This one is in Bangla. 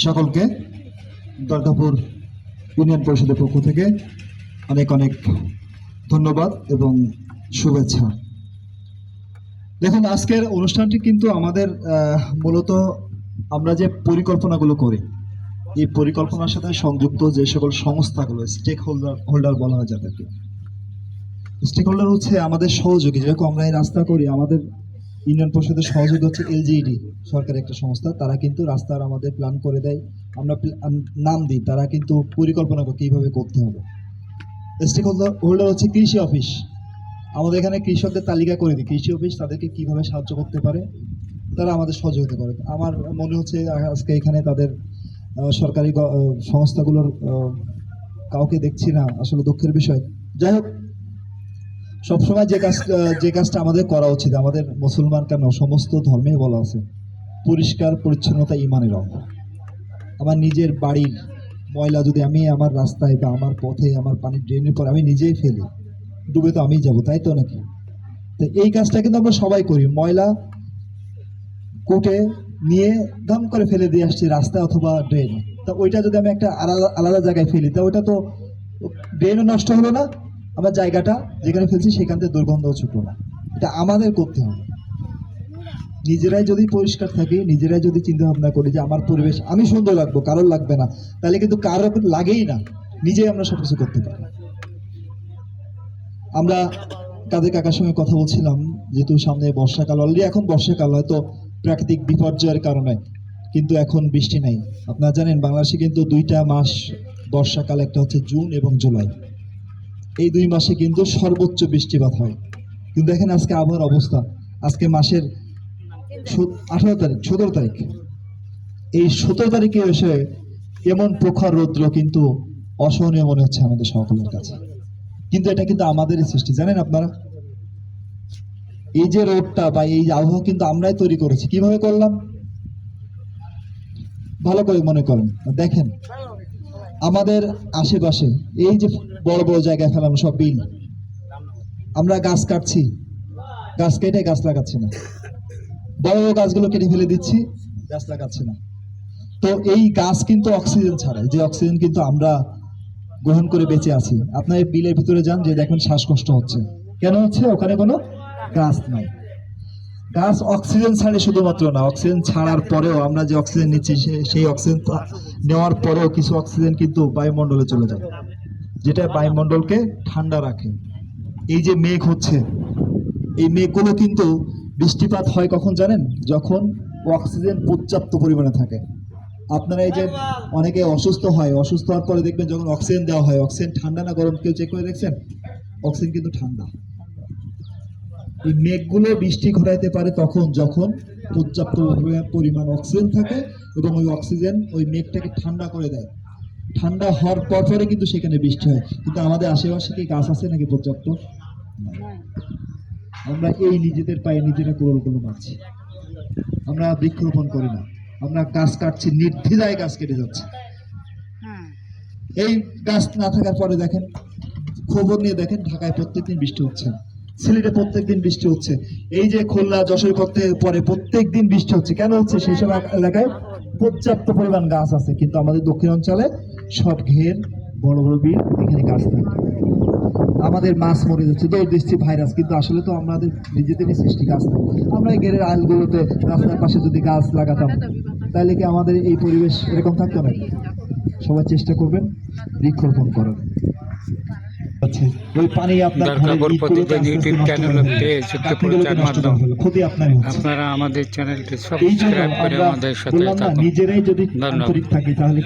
সকলকে দরগাপুর ইউনিয়ন পরিষদের পক্ষ থেকে অনেক অনেক ধন্যবাদ এবং শুভেচ্ছা। দেখুন, আজকের অনুষ্ঠানটি কিন্তু আমাদের মূলত আমরা যে পরিকল্পনাগুলো করি, এই পরিকল্পনার সাথে সংযুক্ত যে সকল সংস্থাগুলো স্টেক হোল্ডার বলা হয় যাদেরকে। স্টেক হোল্ডার হচ্ছে আমাদের সহযোগী। যেরকম আমরা এই রাস্তা করি, আমাদের ইউনিয়ন পরিষদের সহযোগী হচ্ছে এলজিইডি সরকারি একটা সংস্থা। তারা কিন্তু রাস্তার আমাদের প্ল্যান করে দেয়, আমরা নাম দিই, তারা কিন্তু পরিকল্পনা করে কীভাবে করতে হবে। স্টেক হোল্ডার হচ্ছে কৃষি অফিস। আমাদের এখানে কৃষকদের তালিকা করে দিই, কৃষি অফিস তাদেরকে কিভাবে সাহায্য করতে পারে, তারা আমাদের সহযোগিতা করে। আমার মনে হচ্ছে আজকে এখানে তাদের সরকারি সংস্থাগুলোর কাউকে দেখছি না, আসলে দুঃখের বিষয়। যাই হোক, সবসময় যে কাজটা আমাদের করা উচিত, আমাদের মুসলমান কেন সমস্ত ধর্মে বলা আছে পরিষ্কার পরিচ্ছন্নতা ইমানের অঙ্গ। আমার নিজের বাড়ির ময়লা যদি আমি আমার রাস্তায় বা আমার পথে আমার পানির ড্রেনের পর আমি নিজেই ফেলি, ডুবে তো আমিই যাবো, তাই তো নাকি? তো এই কাজটা কিন্তু আমরা সবাই করি। ময়লা কুটে নিয়ে দাম করে ফেলে দিয়ে আসছি রাস্তা অথবা ড্রেন। তা ওইটা যদি আমি একটা আলাদা জায়গায় ফেলি, তা ওইটা তো ড্রেনও নষ্ট হলো না, আমার জায়গাটা যেখানে ফেলছি সেখান থেকে দুর্গন্ধও ছুটলো না। এটা আমাদের করতে হবে। নিজেরাই যদি পরিষ্কার থাকি, নিজেরাই যদি চিন্তা ভাবনা করি যে আমার পরিবেশ আমি সুন্দর রাখবো, কারোর লাগবে না, তাহলে কিন্তু কারোর লাগেই না, নিজেই আমরা সবকিছু করতে পারি। আমরা কাদের কাকার সঙ্গে কথা বলছিলাম, যেহেতু সামনে বর্ষাকাল, অলরেডি এখন বর্ষাকাল, হয়তো প্রাকৃতিক বিপর্যয়ের কারণে কিন্তু এখন বৃষ্টি নাই। আপনারা জানেন বাংলাদেশে কিন্তু দুইটা মাস বর্ষাকাল, একটা হচ্ছে জুন এবং জুলাই। এই 2 মাসে কিন্তু সর্বোচ্চ বৃষ্টিপাত হয়। কিন্তু দেখেন আজকে আবহাওয়ার অবস্থা, আজকে মাসের 17 তারিখ, এই 17 তারিখে এসে এমন প্রখর রৌদ্র কিন্তু অসহনীয় মনে হচ্ছে আমাদের সকলের কাছে। কিন্তু এটা কিন্তু আমাদেরই সৃষ্টি, জানেন আপনারা? এই যে রোদটা বা এই আবহাওয়া কিন্তু আমরাই তৈরি করেছি। কিভাবে করলাম ভালো করে মনে করেন। দেখেন আমাদের আশেপাশে এই যে বড় বড় জায়গায় ফেলানো সব বিল, আমরা গাছ কাটছি, গাছ কেটে গাছ লাগাচ্ছি না, বড় বড় গাছগুলো কেটে ফেলে দিচ্ছি, গাছ লাগাচ্ছি না। তো এই গাছ কিন্তু অক্সিজেন ছাড়ে, যে অক্সিজেন কিন্তু আমরা গ্রহণ করে বেঁচে আছি। আপনার এই বিলের ভিতরে যান, যে দেখুন শ্বাসকষ্ট হচ্ছে, কেন হচ্ছে? ওখানে কোনো গাছ নাই। গাছ অক্সিজেন ছাড়ে শুধুমাত্র না, অক্সিজেন ছাড়ার পরেও আমরা যে অক্সিজেন নিচ্ছি, সেই অক্সিজেন নেওয়ার পরেও কিছু অক্সিজেন কিন্তু বায়ুমণ্ডলে চলে যায়, যেটা বায়ুমণ্ডলকে ঠান্ডা রাখে। এই যে মেঘ হচ্ছে, এই মেঘগুলো কিন্তু বৃষ্টিপাত হয় কখন জানেন? যখন অক্সিজেন পর্যাপ্ত পরিমাণে থাকে। আপনারা এই যে অনেকে অসুস্থ হয়, অসুস্থ হওয়ার পরে দেখবেন যখন অক্সিজেন দেওয়া হয়, অক্সিজেন ঠান্ডা না গরম, কেউ চেক করে দেখছেন? অক্সিজেন কিন্তু ঠান্ডা। এই মেঘগুলো বৃষ্টি ঘটাইতে পারে তখন যখন পর্যাপ্ত পরিমাণ অক্সিজেন থাকে এবং ওই অক্সিজেন ওই মেঘটাকে ঠান্ডা করে দেয়। ঠান্ডা হওয়ার পরে কিন্তু সেখানে বৃষ্টি হয়। কিন্তু আমাদের আশেপাশে কি গাছ আছে নাকি পর্যাপ্ত? আমরা এই নিজেদের পায়ে নিজেরা কুড়ুল মারছি, আমরা বৃক্ষরোপণ করি না, আমরা গাছ কাটছি, নির্দ্বিধায় গাছ কেটে যাচ্ছে। এই গাছ না থাকার পরে দেখেন, খবর নিয়ে দেখেন, ঢাকায় প্রত্যেকদিন বৃষ্টি হচ্ছে, সিলেটে প্রত্যেকদিন বৃষ্টি হচ্ছে, এই যে খুলনা যশোর করতে পরে প্রত্যেকদিন বৃষ্টি হচ্ছে। কেন হচ্ছে? সেই সব এলাকায় পর্যাপ্ত পরিমাণ গাছ আছে, কিন্তু আমাদের দক্ষিণ অঞ্চলে সব ঘের, বড় বড় বিল, এখানে গাছ নেই। আমাদের মাছ মরে যাচ্ছে, দৌড় দিচ্ছি ভাইরাস, কিন্তু আসলে তো আমাদের নিজেদেরই সৃষ্টি, গাছ নেই। আমরা এই ঘেরের আলগুলোতে রাস্তার পাশে যদি গাছ লাগাতাম, তাহলে কি আমাদের এই পরিবেশ এরকম থাকতো না? সবাই চেষ্টা করবেন বৃক্ষরোপণ করার। ওই পানি দরগাপুর প্রতিদিন ইউটিউব চ্যানেল পেজ প্রচার মাধ্যম আপনারা আমাদের চ্যানেলটি সাবস্ক্রাইব করে আমাদের সাথে থাকুন। নিজেরাই যদি আন্তরিক থাকি তাহলে